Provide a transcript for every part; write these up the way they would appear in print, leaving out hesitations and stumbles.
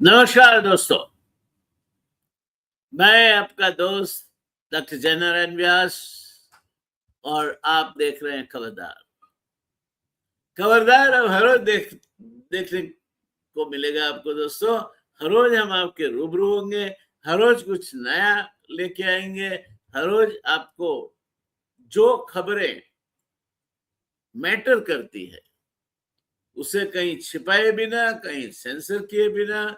नमस्कार दोस्तों, मैं आपका दोस्त डॉक्टर जयनारायण व्यास और आप देख रहे हैं खबरदार। खबरदार अब हर रोज देखने को मिलेगा आपको दोस्तों। हर रोज हम आपके रूबरू होंगे, हर रोज कुछ नया लेके आएंगे, हर रोज आपको जो खबरें मैटर करती है उसे कहीं छिपाए बिना, कहीं सेंसर किए बिना,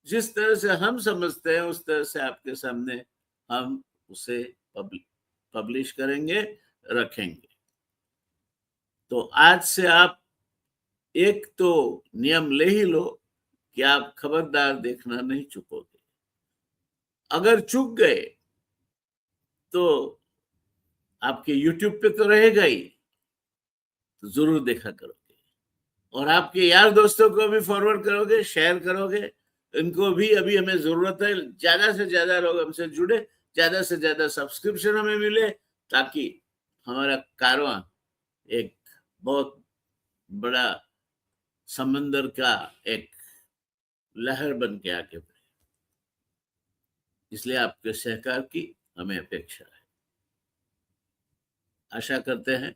जिस तरह से हम समझते हैं उस तरह से आपके सामने हम उसे पब्लिश करेंगे, रखेंगे। तो आज से आप एक तो नियम ले ही लो कि आप खबरदार देखना नहीं चूकोगे। अगर चूक गए तो आपके यूट्यूब पे तो रहेगा ही, तो जरूर देखा करोगे और आपके यार दोस्तों को भी फॉरवर्ड करोगे, शेयर करोगे। इनको भी अभी हमें जरूरत है, ज्यादा से ज्यादा लोग हमसे जुड़े, ज्यादा से ज्यादा सब्सक्रिप्शन हमें मिले, ताकि हमारा कारवां एक बहुत बड़ा समंदर का एक लहर बन के आगे बढ़े। इसलिए आपके सहकार की हमें अपेक्षा है। आशा करते हैं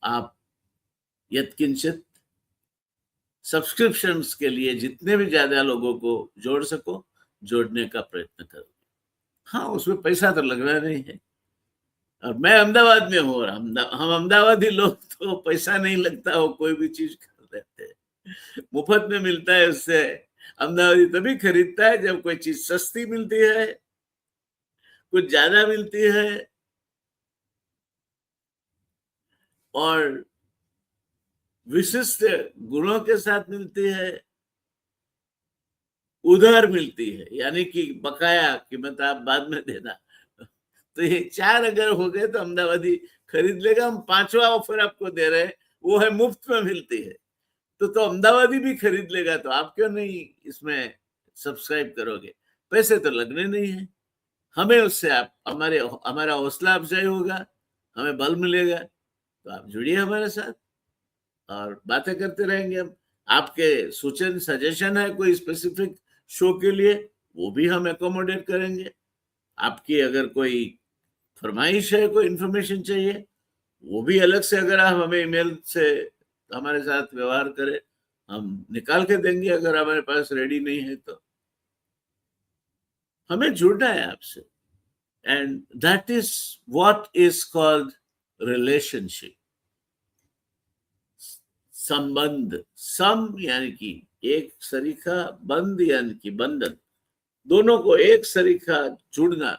आप यत्किंचित सब्सक्रिप्शंस के लिए जितने भी ज्यादा लोगों को जोड़ सको, जोड़ने का प्रयत्न करो। हाँ, उसमें पैसा तो लगना नहीं है। और मैं अहमदाबाद में हूँ और हम अहमदाबादी लोग तो पैसा नहीं लगता हो कोई भी चीज कर लेते हैं, मुफ्त में मिलता है। उससे अहमदाबादी तभी खरीदता है जब कोई चीज सस्ती मिलती है, कुछ ज्यादा मिलती है और विशिष्ट गुणों के साथ मिलती है, उधार मिलती है, यानी कि बकाया कीमत आप बाद में देना। तो ये चार अगर हो गए तो अहमदाबादी खरीद लेगा। हम पांचवा ऑफर आपको दे रहे हैं, वो है मुफ्त में मिलती है। तो अहमदाबादी भी खरीद लेगा, तो आप क्यों नहीं इसमें सब्सक्राइब करोगे? पैसे तो लगने नहीं है, हमें उससे आप हमारा हौसला अफजाई होगा, हमें बल मिलेगा। तो आप जुड़िए हमारे साथ और बातें करते रहेंगे हम। आपके सूचन सजेशन है कोई स्पेसिफिक शो के लिए, वो भी हम एकोमोडेट करेंगे। आपकी अगर कोई फरमाइश है, कोई इंफॉर्मेशन चाहिए, वो भी अलग से अगर आप हमें ईमेल से हमारे साथ व्यवहार करें, हम निकाल के देंगे। अगर हमारे पास रेडी नहीं है तो हमें जुड़ना है आपसे। And that is what is called relationship. संबंध, सम यानी कि एक सरीखा, बंध यानी कि बंधन, दोनों को एक सरीखा जुड़ना,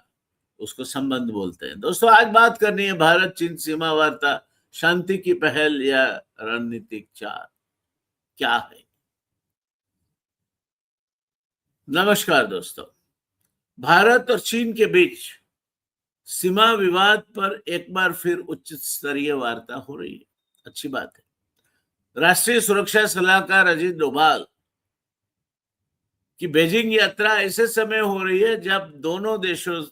उसको संबंध बोलते हैं। दोस्तों, आज बात करनी है भारत चीन सीमा वार्ता, शांति की पहल या रणनीतिक चाल क्या है। नमस्कार दोस्तों, भारत और चीन के बीच सीमा विवाद पर एक बार फिर उच्च स्तरीय वार्ता हो रही है। अच्छी बात है। राष्ट्रीय सुरक्षा सलाहकार अजीत डोभाल की बीजिंग यात्रा ऐसे समय हो रही है जब दोनों देशों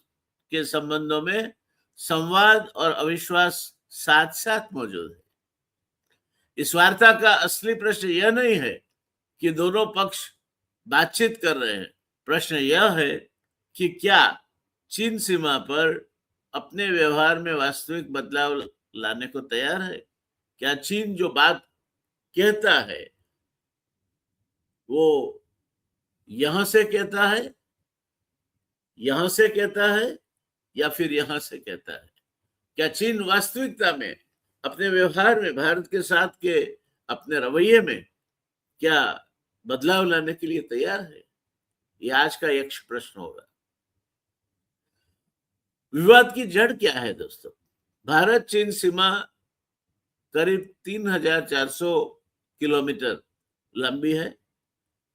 के संबंधों में संवाद और अविश्वास साथ साथ मौजूद है। इस वार्ता का असली प्रश्न यह नहीं है कि दोनों पक्ष बातचीत कर रहे हैं। प्रश्न यह है कि क्या चीन सीमा पर अपने व्यवहार में वास्तविक बदलाव लाने को तैयार है। क्या चीन जो बात कहता है वो यहां से कहता है, यहां से कहता है, या फिर यहां से कहता है। क्या चीन वास्तविकता में अपने व्यवहार में, भारत के साथ के अपने रवैये में क्या बदलाव लाने के लिए तैयार है? यह आज का एक प्रश्न होगा। विवाद की जड़ क्या है दोस्तों? भारत चीन सीमा करीब 3,400 किलोमीटर लंबी है,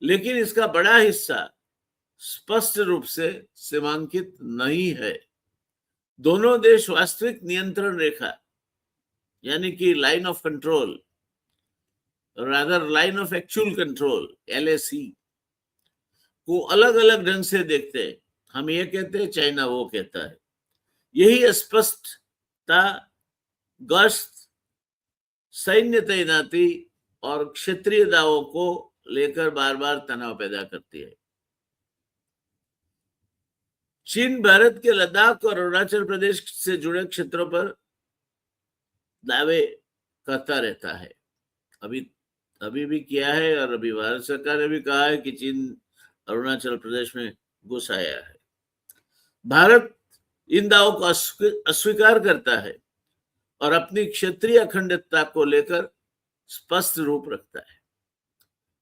लेकिन इसका बड़ा हिस्सा स्पष्ट रूप से सीमांकित नहीं है। दोनों देश वास्तविक नियंत्रण रेखा यानी कि line of control, rather line of actual control, LAC को अलग अलग ढंग से देखते हैं। हम ये कहते हैं, चाइना वो कहता है। यही अस्पष्टता गश्त, सैन्य तैनाती और क्षेत्रीय दावों को लेकर बार बार तनाव पैदा करती है। चीन भारत के लद्दाख और अरुणाचल प्रदेश से जुड़े क्षेत्रों पर दावे करता रहता है। अभी भी किया है, और अभी भारत सरकार ने भी कहा है कि चीन अरुणाचल प्रदेश में घुस आया है। भारत इन दावों को अस्वीकार करता है और अपनी क्षेत्रीय अखंडता को लेकर स्पष्ट रूप रखता है।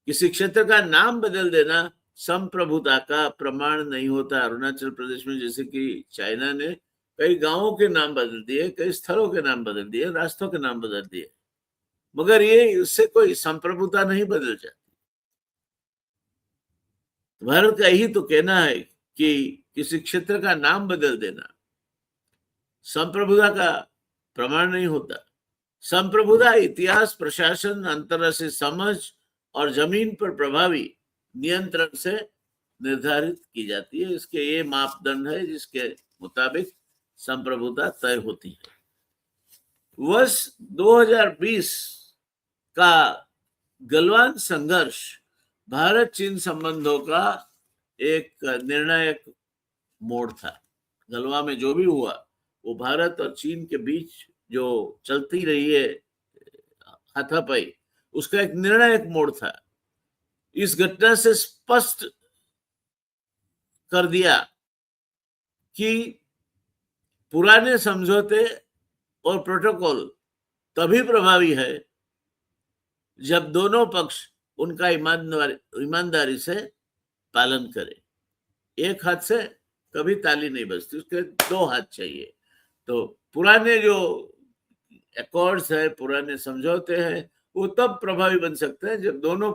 किसी क्षेत्र का नाम बदल देना संप्रभुता का प्रमाण नहीं होता। अरुणाचल प्रदेश में जैसे कि चाइना ने कई गांवों के नाम बदल दिए, कई स्थलों के नाम बदल दिए, रास्तों के नाम बदल दिए, मगर ये उससे कोई संप्रभुता नहीं बदल जाती। भारत का यही तो कहना है कि किसी क्षेत्र का नाम बदल देना संप्रभुता का प्रमाण नहीं होता। संप्रभुता इतिहास, प्रशासन, अंतर्राष्ट्रीय समझ और जमीन पर प्रभावी नियंत्रण से निर्धारित की जाती है। इसके ये मापदंड है जिसके मुताबिक संप्रभुता तय होती है। वर्ष 2020 का गलवान संघर्ष भारत चीन संबंधों का एक निर्णायक मोड़ था। गलवा में जो भी हुआ वो भारत और चीन के बीच जो चलती रही है हाथापाई, उसका एक निर्णायक मोड़ था। इस घटना से स्पष्ट कर दिया कि पुराने समझौते और प्रोटोकॉल तभी प्रभावी है जब दोनों पक्ष उनका ईमानदारी से पालन करें। एक हाथ से कभी ताली नहीं बजती, उसके दो हाथ चाहिए। तो पुराने जो अकॉर्ड्स है, पुराने समझौते हैं, वो तब प्रभावी बन सकते हैं जब दोनों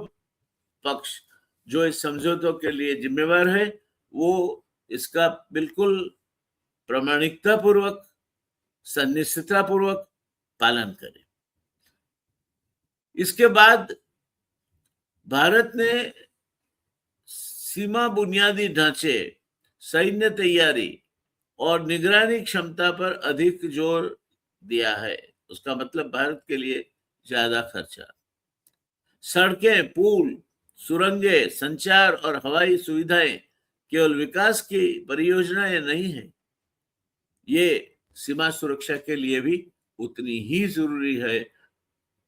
पक्ष जो इस समझौतों के लिए जिम्मेवार है वो इसका बिल्कुल प्रामाणिकता पूर्वक, सन्निष्ठता पूर्वक पालन करें। इसके बाद भारत ने सीमा बुनियादी ढांचे, सैन्य तैयारी और निगरानी क्षमता पर अधिक जोर दिया है। उसका मतलब भारत के लिए ज्यादा खर्चा। सड़कें, पुल, सुरंगें, संचार और हवाई सुविधाएं केवल विकास की परियोजनाएं नहीं है, ये सीमा सुरक्षा के लिए भी उतनी ही जरूरी है,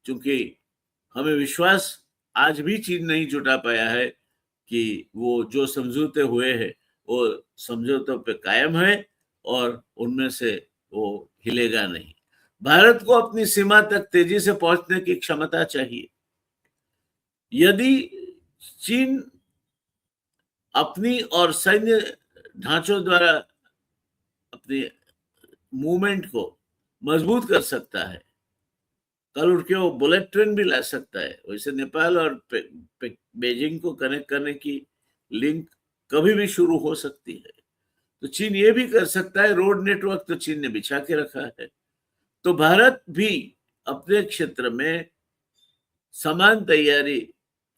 क्योंकि हमें विश्वास आज भी चीन नहीं जुटा पाया है कि वो जो समझौते हुए हैं वो समझौतों पे कायम है और उनमें से वो हिलेगा नहीं। भारत को अपनी सीमा तक तेजी से पहुंचने की क्षमता चाहिए। यदि चीन अपनी और सैन्य ढांचों द्वारा अपनी मूवमेंट को मजबूत कर सकता है, कल उठ के वो बुलेट ट्रेन भी ला सकता है, वैसे नेपाल और बेजिंग को कनेक्ट करने की लिंक कभी भी शुरू हो सकती है। तो चीन ये भी कर सकता है। रोड नेटवर्क तो चीन ने बिछा के रखा है। तो भारत भी अपने क्षेत्र में समान तैयारी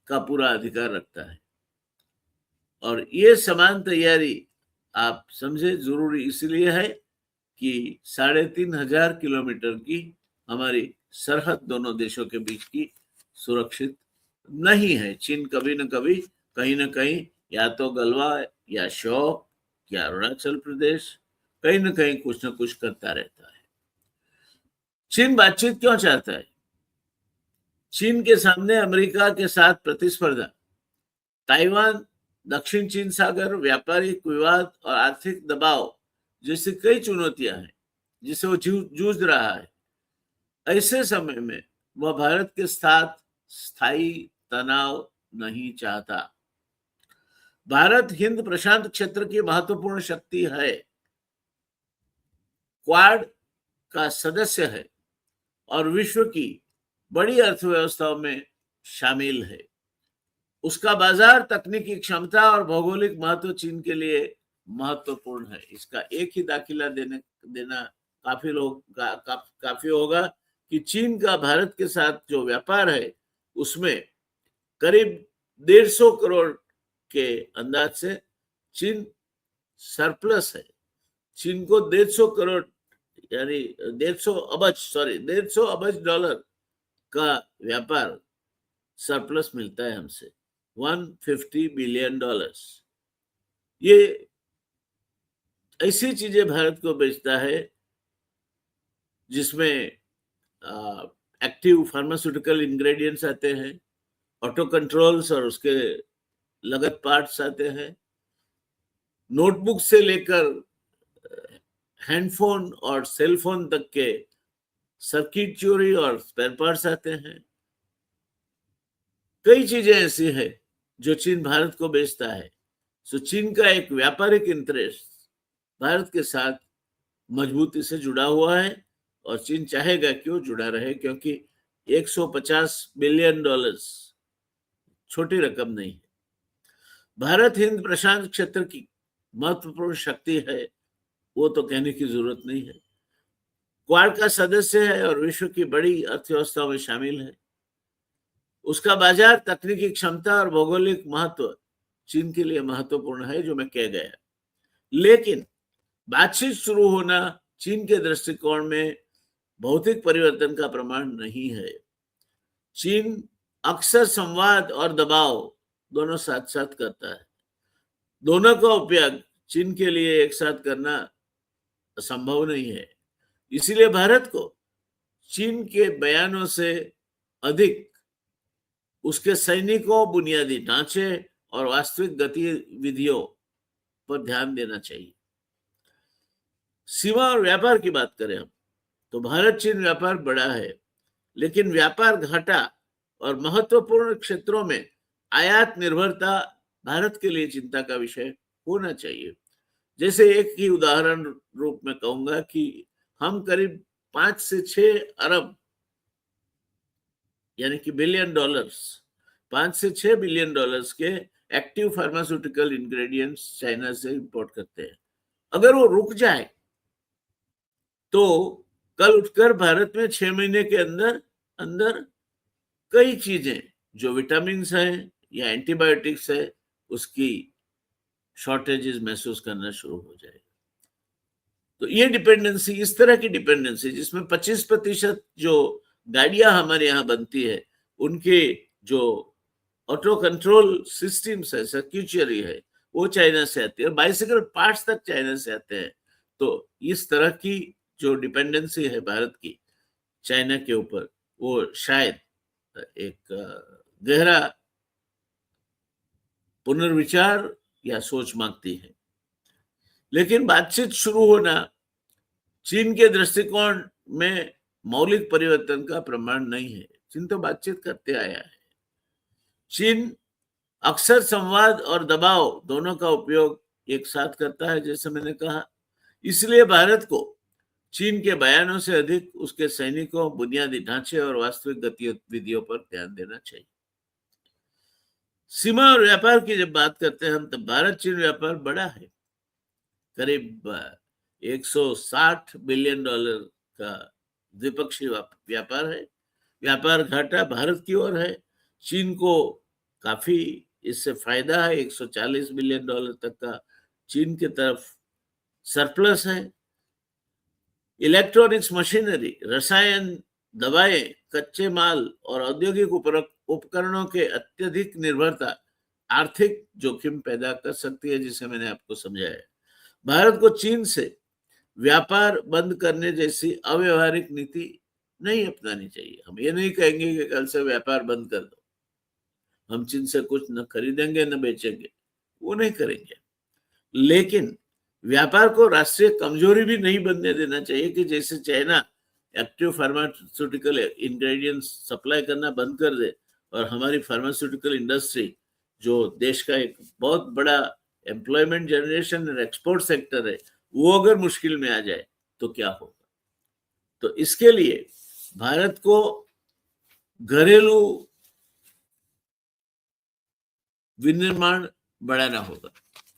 का पूरा अधिकार रखता है, और ये समान तैयारी आप समझे जरूरी इसलिए है कि 3,500 किलोमीटर की हमारी सरहद दोनों देशों के बीच की सुरक्षित नहीं है। चीन कभी न कभी कहीं न कहीं या तो गलवा या शौक या अरुणाचल प्रदेश कहीं न कहीं कुछ न कुछ करता रहता है। चीन बातचीत क्यों चाहता है? चीन के सामने अमेरिका के साथ प्रतिस्पर्धा, ताइवान, दक्षिण चीन सागर, व्यापारिक विवाद और आर्थिक दबाव जैसी कई चुनौतियां हैं जिसे वो जूझ रहा है। ऐसे समय में वह भारत के साथ स्थायी तनाव नहीं चाहता। भारत हिंद प्रशांत क्षेत्र की महत्वपूर्ण शक्ति है, क्वाड का सदस्य है और विश्व की बड़ी अर्थव्यवस्थाओं में शामिल है। उसका बाजार, तकनीकी क्षमता और भौगोलिक महत्व चीन के लिए महत्वपूर्ण है। इसका एक ही दाखिला देना काफी होगा कि चीन का भारत के साथ जो व्यापार है उसमें करीब 150 करोड़ के अंदाज से चीन सरप्लस है। चीन को 150 करोड़ यानी 150 अबज डॉलर का व्यापार सरप्लस मिलता है हमसे। $150 बिलियन। ये ऐसी चीजें भारत को बेचता है जिसमें एक्टिव फार्मास्यूटिकल इंग्रेडिएंट्स आते हैं, ऑटो कंट्रोल्स और उसके लगत पार्ट्स आते हैं, नोटबुक से लेकर हैंडफोन और सेलफोन तक के सर्किट चोरी और स्पेयर पार्ट्स आते हैं। कई चीजें ऐसी है जो चीन भारत को बेचता है। सो चीन का एक व्यापारिक इंटरेस्ट भारत के साथ मजबूती से जुड़ा हुआ है और चीन चाहेगा कि वो जुड़ा रहे, क्योंकि $150 बिलियन छोटी रकम नहीं है। भारत हिंद प्रशांत क्षेत्र की महत्वपूर्ण शक्ति है, वो तो कहने की जरूरत नहीं है। क्वाड का सदस्य है और विश्व की बड़ी अर्थव्यवस्थाओं में शामिल है। उसका बाजार, तकनीकी क्षमता और भौगोलिक महत्व चीन के लिए महत्वपूर्ण है, जो मैं कह गया। लेकिन बातचीत शुरू होना चीन के दृष्टिकोण में भौतिक परिवर्तन का प्रमाण नहीं है। चीन अक्सर संवाद और दबाव दोनों साथ साथ करता है। दोनों का उपयोग चीन के लिए एक साथ करना संभव नहीं है। इसीलिए भारत को चीन के बयानों से अधिक उसके सैनिकों, बुनियादी ढांचे और वास्तविक गतिविधियों पर ध्यान देना चाहिए। सीमा और व्यापार की बात करें हम, तो भारत चीन व्यापार बड़ा है, लेकिन व्यापार घाटा और महत्वपूर्ण क्षेत्रों में आयात निर्भरता भारत के लिए चिंता का विषय होना चाहिए। जैसे एक ही उदाहरण रूप में कहूंगा कि हम करीब 5 से 6 अरब यानी कि बिलियन डॉलर्स, 5 से 6 बिलियन डॉलर्स के एक्टिव फार्मास्यूटिकल इंग्रेडिएंट्स चाइना से इंपोर्ट करते हैं। अगर वो रुक जाए तो कल उठकर भारत में 6 महीने के अंदर अंदर कई चीजें जो विटामिन है या एंटीबायोटिक्स है उसकी शॉर्टेजेस महसूस करना शुरू हो जाएगा। तो ये डिपेंडेंसी, इस तरह की डिपेंडेंसी जिसमें 25% जो गाड़ियां हमारे यहाँ बनती है उनके जो ऑटो कंट्रोल सिस्टम्स है, सर्किटरी है, वो चाइना से आती है, और बाइसिकल पार्ट्स तक चाइना से आते हैं। तो इस तरह की जो डिपेंडेंसी है भारत की चाइना के ऊपर, वो शायद एक गहरा पुनर्विचार या सोच मांगती है। लेकिन बातचीत शुरू होना चीन के दृष्टिकोण में मौलिक परिवर्तन का प्रमाण नहीं है। चीन तो बातचीत करते आया है। चीन अक्सर संवाद और दबाव दोनों का उपयोग एक साथ करता है, जैसे मैंने कहा। इसलिए भारत को चीन के बयानों से अधिक उसके सैनिकों, बुनियादी ढांचे और वास्तविक गतिविधियों पर ध्यान देना चाहिए। सीमा और व्यापार की जब बात करते हैं हम, तब भारत चीन व्यापार बड़ा है। करीब $160 बिलियन का द्विपक्षीय व्यापार है। व्यापार घाटा भारत की ओर है। चीन को काफी इससे फायदा है। $140 बिलियन तक का चीन की तरफ सरप्लस है। इलेक्ट्रॉनिक्स मशीनरी, रसायन, दवाएं, कच्चे माल और औद्योगिक उपकरणों के अत्यधिक निर्भरता आर्थिक जोखिम पैदा कर सकती है, जिसे मैंने आपको समझाया। भारत को चीन से व्यापार बंद करने जैसी अव्यवहारिक नीति नहीं अपनानी चाहिए। हम ये नहीं कहेंगे कि कल से व्यापार बंद कर दो, हम चीन से कुछ न खरीदेंगे न बेचेंगे, वो नहीं करेंगे। लेकिन व्यापार को राष्ट्रीय कमजोरी भी नहीं बनने देना चाहिए कि जैसे China active pharmaceutical ingredients supply करना बंद कर दे और हमारी फार्मास्यूटिकल इंडस्ट्री, जो देश का एक बहुत बड़ा एम्प्लॉयमेंट जनरेशन और एक्सपोर्ट सेक्टर है, वो अगर मुश्किल में आ जाए तो क्या होगा। तो इसके लिए भारत को घरेलू विनिर्माण बढ़ाना होगा।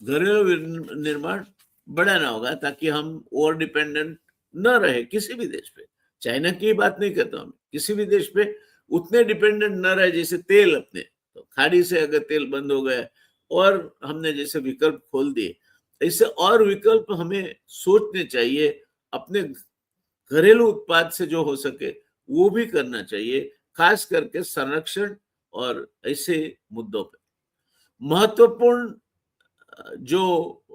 घरेलू विनिर्माण बढ़ाना होगा ताकि हम ओवर डिपेंडेंट न रहे किसी भी देश पे। चाइना की बात नहीं करता हूं, किसी भी देश पे उतने डिपेंडेंट न रहे। जैसे तेल, अपने तो खाड़ी से अगर तेल बंद हो गया और हमने जैसे विकल्प खोल दिए, ऐसे और विकल्प हमें सोचने चाहिए। अपने घरेलू उत्पाद से जो हो सके वो भी करना चाहिए, खास करके संरक्षण और ऐसे मुद्दों पे। महत्वपूर्ण जो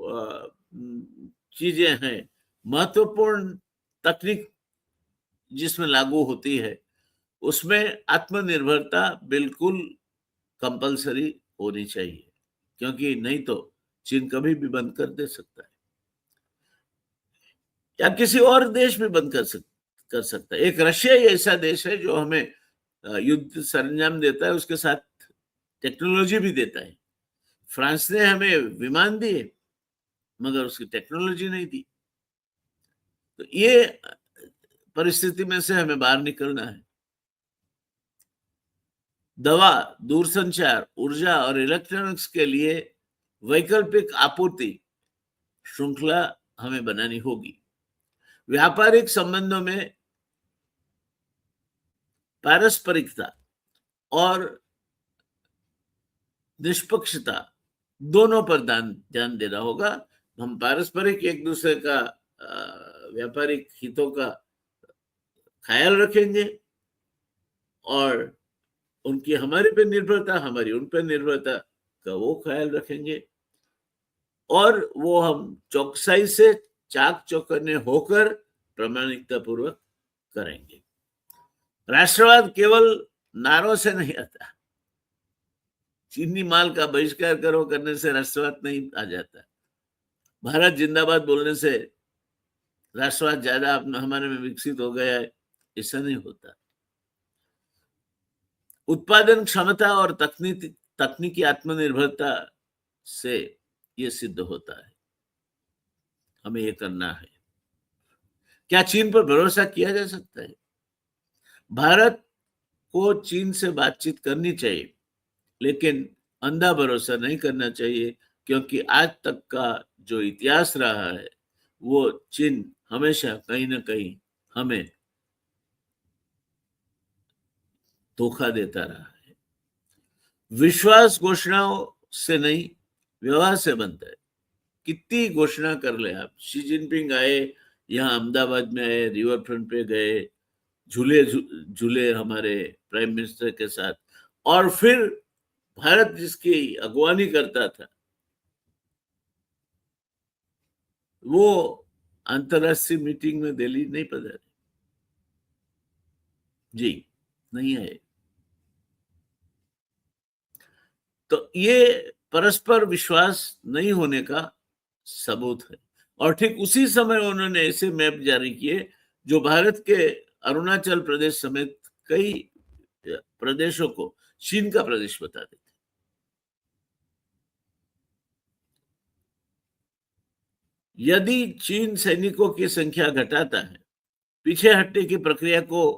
चीजें हैं, महत्वपूर्ण तकनीक जिसमें लागू होती है, उसमें आत्मनिर्भरता बिल्कुल कंपल्सरी होनी चाहिए, क्योंकि नहीं तो चीन कभी भी बंद कर दे सकता है, या किसी और देश भी बंद कर सकता है। एक रशिया ही ऐसा देश है जो हमें युद्ध सरंजाम देता है, उसके साथ टेक्नोलॉजी भी देता है। फ्रांस ने हमें विमान दिए, मगर उसकी टेक्नोलॉजी नहीं दी। तो ये परिस्थिति में से हमें बाहर निकलना है। दवा, दूरसंचार, ऊर्जा और इलेक्ट्रॉनिक्स के लिए वैकल्पिक आपूर्ति श्रृंखला हमें बनानी होगी। व्यापारिक संबंधों में पारस्परिकता और निष्पक्षता दोनों पर ध्यान देना होगा। हम पारस्परिक एक दूसरे का व्यापारिक हितों का ख्याल रखेंगे और उनकी हमारे पे निर्भरता, हमारी उन पर निर्भरता का वो ख्याल रखेंगे, और वो हम चौकसाई से चाक चौकन्ने होकर प्रामाणिकता पूर्वक करेंगे। राष्ट्रवाद केवल नारों से नहीं आता। चीनी माल का बहिष्कार करो करने से राष्ट्रवाद नहीं आ जाता। भारत जिंदाबाद बोलने से राष्ट्रवाद ज्यादा हमारे में विकसित हो गया है, ऐसा नहीं होता। उत्पादन क्षमता और तकनीकी आत्मनिर्भरता से ये सिद्ध होता है। हमें ये करना है। क्या चीन पर भरोसा किया जा सकता है? भारत को चीन से बातचीत करनी चाहिए, लेकिन अंधा भरोसा नहीं करना चाहिए, क्योंकि आज तक का जो इतिहास रहा है वो चीन हमेशा कहीं ना कहीं हमें धोखा देता रहा है। विश्वास घोषणाओं से नहीं, व्यवहार से बनता है। कितनी घोषणा कर ले आप। शी जिनपिंग आए, यहाँ अहमदाबाद में आए, रिवर फ्रंट पे गए, झूले हमारे प्राइम मिनिस्टर के साथ, और फिर भारत जिसकी अगवानी करता था वो अंतरराष्ट्रीय मीटिंग में दिल्ली नहीं पधारे। जी नहीं आए। तो ये परस्पर विश्वास नहीं होने का सबूत है। और ठीक उसी समय उन्होंने ऐसे मैप जारी किए जो भारत के अरुणाचल प्रदेश समेत कई प्रदेशों को चीन का प्रदेश बता देते। यदि चीन सैनिकों की संख्या घटाता है, पीछे हटने की प्रक्रिया को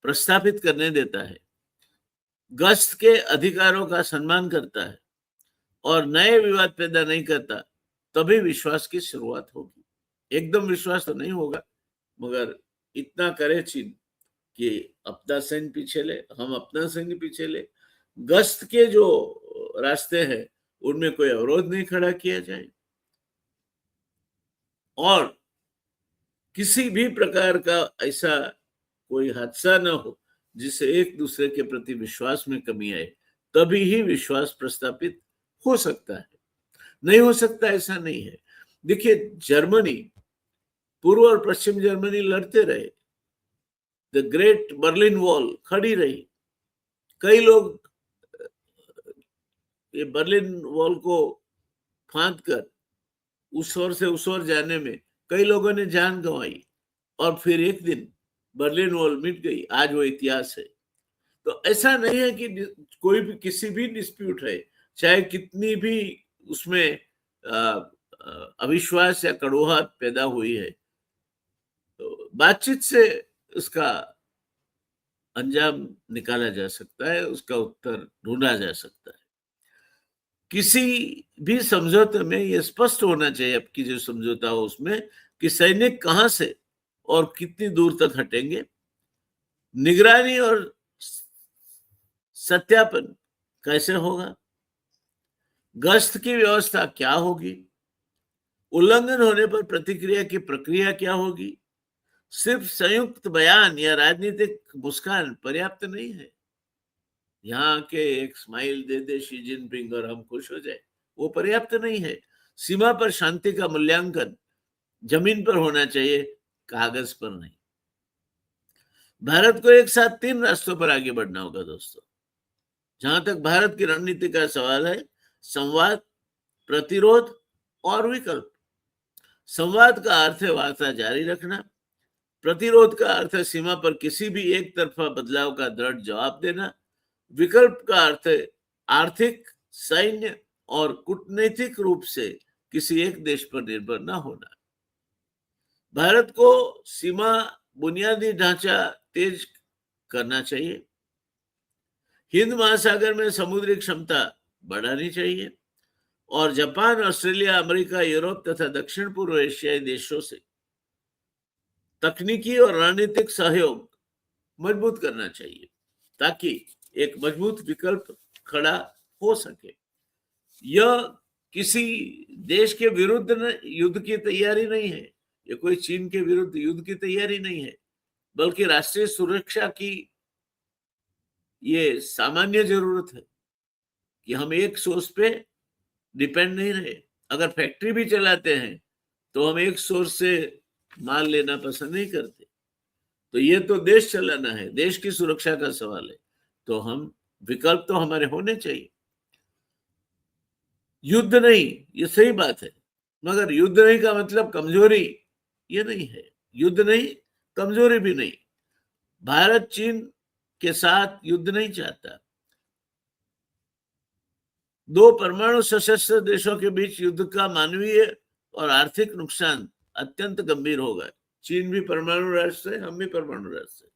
प्रस्तावित करने देता है, गश्त के अधिकारों का सम्मान करता है और नए विवाद पैदा नहीं करता, तभी विश्वास की शुरुआत होगी। एकदम विश्वास तो नहीं होगा, मगर इतना करे चीन कि अपना सैन्य पीछे ले, हम अपना सैन्य पीछे ले, गश्त के जो रास्ते हैं उनमें कोई अवरोध नहीं खड़ा किया जाए, और किसी भी प्रकार का ऐसा कोई हादसा न हो जिससे एक दूसरे के प्रति विश्वास में कमी आए, तभी ही विश्वास प्रस्थापित हो सकता है। नहीं हो सकता ऐसा नहीं है। देखिए, जर्मनी, पूर्व और पश्चिम जर्मनी लड़ते रहे, द ग्रेट बर्लिन वॉल खड़ी रही। कई लोग ये बर्लिन वॉल को फांद कर उस ओर से उस ओर जाने में कई लोगों ने जान गंवाई, और फिर एक दिन बर्लिन वॉल मिट गई। आज वो इतिहास है। तो ऐसा नहीं है कि कोई भी किसी भी डिस्प्यूट है, चाहे कितनी भी उसमें अविश्वास या कड़वाहट पैदा हुई है, तो बातचीत से उसका अंजाम निकाला जा सकता है, उसका उत्तर ढूंढा जा सकता है। किसी भी समझौते में यह स्पष्ट होना चाहिए, आपकी जो समझौता हो उसमें, कि सैनिक कहां से और कितनी दूर तक हटेंगे, निगरानी और सत्यापन कैसे होगा, गश्त की व्यवस्था क्या होगी, उल्लंघन होने पर प्रतिक्रिया की प्रक्रिया क्या होगी। सिर्फ संयुक्त बयान या राजनीतिक मुस्कान पर्याप्त नहीं है। यहाँ के एक स्माइल दे दे शी जिनपिंग और हम खुश हो जाए, वो पर्याप्त नहीं है। सीमा पर शांति का मूल्यांकन जमीन पर होना चाहिए, कागज पर नहीं। भारत को एक साथ 3 रास्तों पर आगे बढ़ना होगा दोस्तों। जहां तक भारत की रणनीति का सवाल है, संवाद, प्रतिरोध और विकल्प। संवाद का अर्थ है वार्ता जारी रखना, प्रतिरोध का अर्थ है सीमा पर किसी भी एक तरफा बदलाव का दृढ़ जवाब देना, विकल्प का अर्थ है आर्थिक, सैन्य और कूटनीतिक रूप से किसी एक देश पर निर्भर न होना। भारत को सीमा बुनियादी ढांचा तेज करना चाहिए, हिंद महासागर में समुद्री क्षमता बढ़ानी चाहिए और जापान, ऑस्ट्रेलिया, अमेरिका, यूरोप तथा दक्षिण पूर्व एशियाई देशों से तकनीकी और रणनीतिक सहयोग मजबूत करना चाहिए ताकि एक मजबूत विकल्प खड़ा हो सके। यह किसी देश के विरुद्ध युद्ध की तैयारी नहीं है, ये कोई चीन के विरुद्ध युद्ध की तैयारी नहीं है, बल्कि राष्ट्रीय सुरक्षा की ये सामान्य जरूरत है कि हम एक सोर्स पे डिपेंड नहीं रहे। अगर फैक्ट्री भी चलाते हैं तो हम एक सोर्स से माल लेना पसंद नहीं करते। तो ये तो देश चलाना है, देश की सुरक्षा का सवाल है, तो हम विकल्प तो हमारे होने चाहिए। युद्ध नहीं, ये सही बात है, मगर युद्ध नहीं का मतलब कमजोरी ये नहीं है। युद्ध नहीं, कमजोरी भी नहीं। भारत चीन के साथ युद्ध नहीं चाहता। 2 परमाणु सशस्त्र देशों के बीच युद्ध का मानवीय और आर्थिक नुकसान अत्यंत गंभीर होगा। चीन भी परमाणु राष्ट्र है, हम भी परमाणु राष्ट्र है।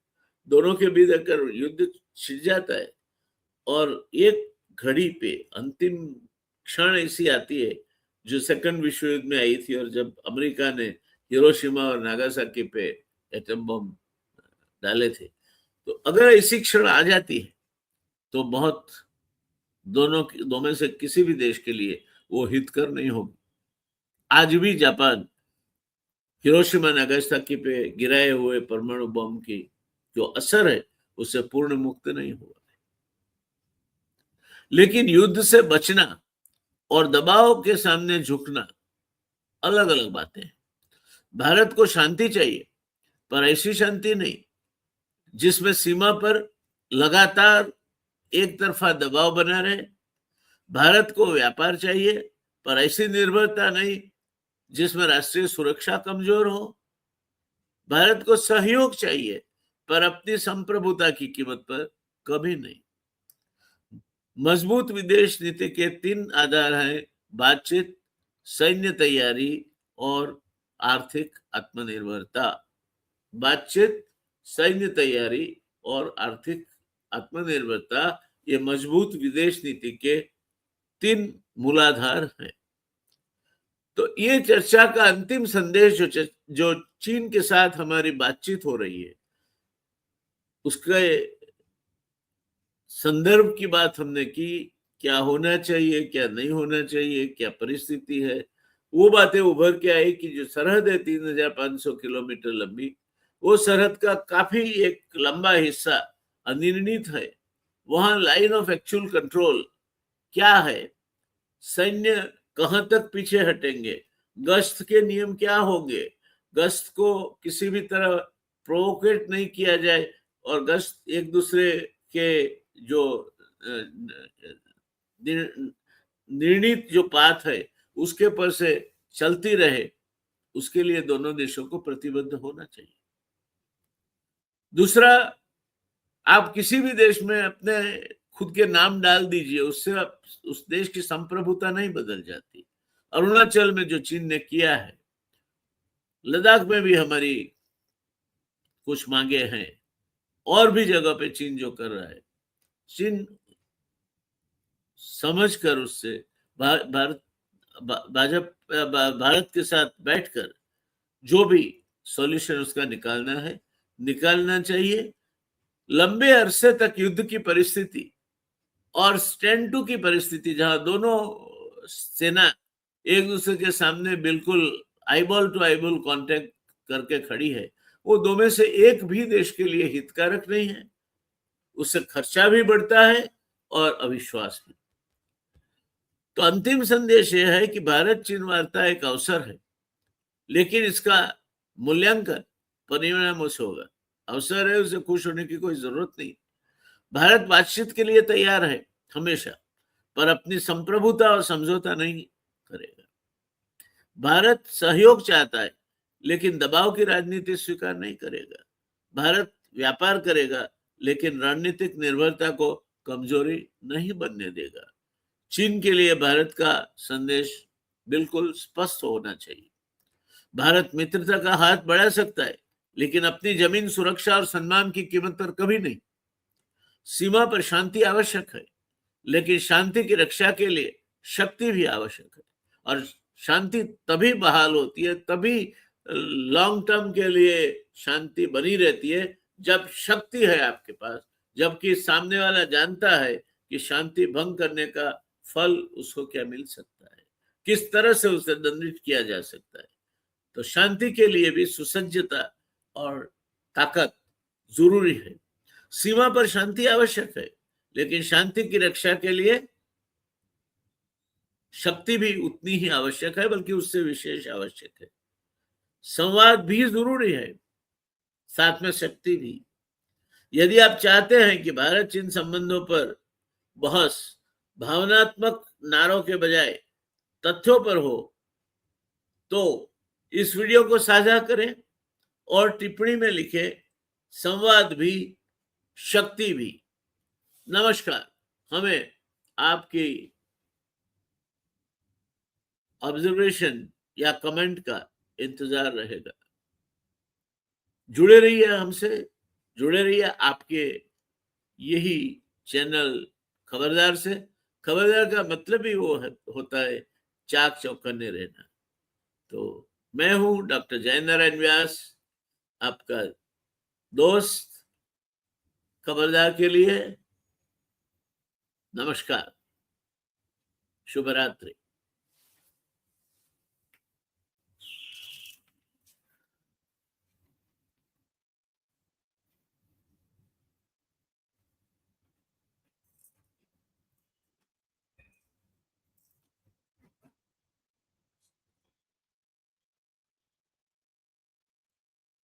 दोनों के बीच अगर युद्ध छिड़ जाता है और एक घड़ी पे अंतिम क्षण ऐसी आती है जो सेकंड विश्व युद्ध में आई थी, और जब अमेरिका ने हिरोशिमा और नागासाकी पे एटम बम डाले थे, तो अगर ऐसी क्षण आ जाती है तो बहुत दोनों में से किसी भी देश के लिए वो हितकर नहीं होगी। आज भी जापान हिरोशिमा नागासाकी पे गिराए हुए परमाणु बम की जो असर है उससे पूर्ण मुक्त नहीं हुआ। लेकिन युद्ध से बचना और दबाव के सामने झुकना अलग अलग बातें हैं। भारत को शांति चाहिए, पर ऐसी शांति नहीं जिसमें सीमा पर लगातार एक तरफा दबाव बना रहे। भारत को व्यापार चाहिए, पर ऐसी निर्भरता नहीं जिसमें राष्ट्रीय सुरक्षा कमजोर हो। भारत को सहयोग चाहिए, पर अपनी संप्रभुता की कीमत पर कभी नहीं। मजबूत विदेश नीति के 3 आधार हैं: बातचीत, सैन्य तैयारी और आर्थिक आत्मनिर्भरता। बातचीत, सैन्य तैयारी और आर्थिक आत्मनिर्भरता, ये मजबूत विदेश नीति के 3 मूलाधार हैं। तो ये चर्चा का अंतिम संदेश जो चीन के साथ हमारी बातचीत हो रही है, उसके संदर्भ की बात हमने की। क्या होना चाहिए, क्या नहीं होना चाहिए, क्या परिस्थिति है, वो बातें उभर के आई कि जो सरहद है 3500 किलोमीटर लंबी, वो सरहद का काफी एक लंबा हिस्सा अनिर्णित है। वहां लाइन ऑफ एक्चुअल कंट्रोल क्या है, सैन्य कहां तक पीछे हटेंगे, गश्त के नियम क्या होंगे, गश्त को किसी भी तरह प्रोवोकेट नहीं किया जाए और गश्त एक दूसरे के जो निर्णित जो पाथ है उसके पर से चलती रहे, उसके लिए दोनों देशों को प्रतिबद्ध होना चाहिए। दूसरा, आप किसी भी देश में अपने खुद के नाम डाल दीजिए, उससे उस देश की संप्रभुता नहीं बदल जाती। अरुणाचल में जो चीन ने किया है, लद्दाख में भी हमारी कुछ मांगे हैं, और भी जगह पे चीन जो कर रहा है, चीन समझकर उससे भारत के साथ बैठकर जो भी सॉल्यूशन उसका निकालना चाहिए। लंबे अरसे तक युद्ध की परिस्थिति और स्टैंड टू की परिस्थिति, जहां दोनों सेना एक दूसरे के सामने बिल्कुल आईबॉल टू आईबॉल कांटेक्ट करके खड़ी है, वो दो में से एक भी देश के लिए हितकारक नहीं है। उससे खर्चा भी बढ़ता है और अविश्वास में। तो अंतिम संदेश यह है कि भारत चीन वार्ता एक अवसर है, लेकिन इसका मूल्यांकन परिणामों से होगा। अवसर है, उसे खुश होने की कोई जरूरत नहीं। भारत बातचीत के लिए तैयार है हमेशा, पर अपनी संप्रभुता और समझौता नहीं करेगा। भारत सहयोग चाहता है, लेकिन दबाव की राजनीति स्वीकार नहीं करेगा। भारत व्यापार करेगा, लेकिन रणनीतिक निर्भरता को कमजोरी नहीं बनने देगा। चीन के लिए भारत का संदेश बिल्कुल स्पष्ट होना चाहिए। भारत मित्रता का हाथ बढ़ा सकता है, लेकिन अपनी जमीन, सुरक्षा और सम्मान की कीमत पर कभी नहीं। सीमा पर शांति आवश्यक है, लेकिन शांति की रक्षा के लिए शक्ति भी आवश्यक है। और शांति तभी बहाल होती है, तभी लॉन्ग टर्म के लिए शांति बनी रहती है, जब शक्ति है आपके पास, जबकि सामने वाला जानता है कि शांति भंग करने का फल उसको क्या मिल सकता है, किस तरह से उसे दंडित किया जा सकता है। तो शांति के लिए भी सुसज्जता और ताकत जरूरी है। सीमा पर शांति आवश्यक है, लेकिन शांति की रक्षा के लिए शक्ति भी उतनी ही आवश्यक है, बल्कि उससे विशेष आवश्यक है। संवाद भी जरूरी है, साथ में शक्ति भी। यदि आप चाहते हैं कि भारत चीन संबंधों पर बहस भावनात्मक नारों के बजाय तथ्यों पर हो, तो इस वीडियो को साझा करें और टिप्पणी में लिखें, संवाद भी, शक्ति भी। नमस्कार। हमें आपकी ऑब्जर्वेशन या कमेंट का इंतजार रहेगा। जुड़े रहिए हमसे, जुड़े रहिए आपके यही चैनल खबरदार से। खबरदार का मतलब ही वो होता है चाक चौकन्ने रहना। तो मैं हूं डॉक्टर जय नारायण व्यास, आपका दोस्त खबरदार के लिए। नमस्कार, शुभ रात्रि।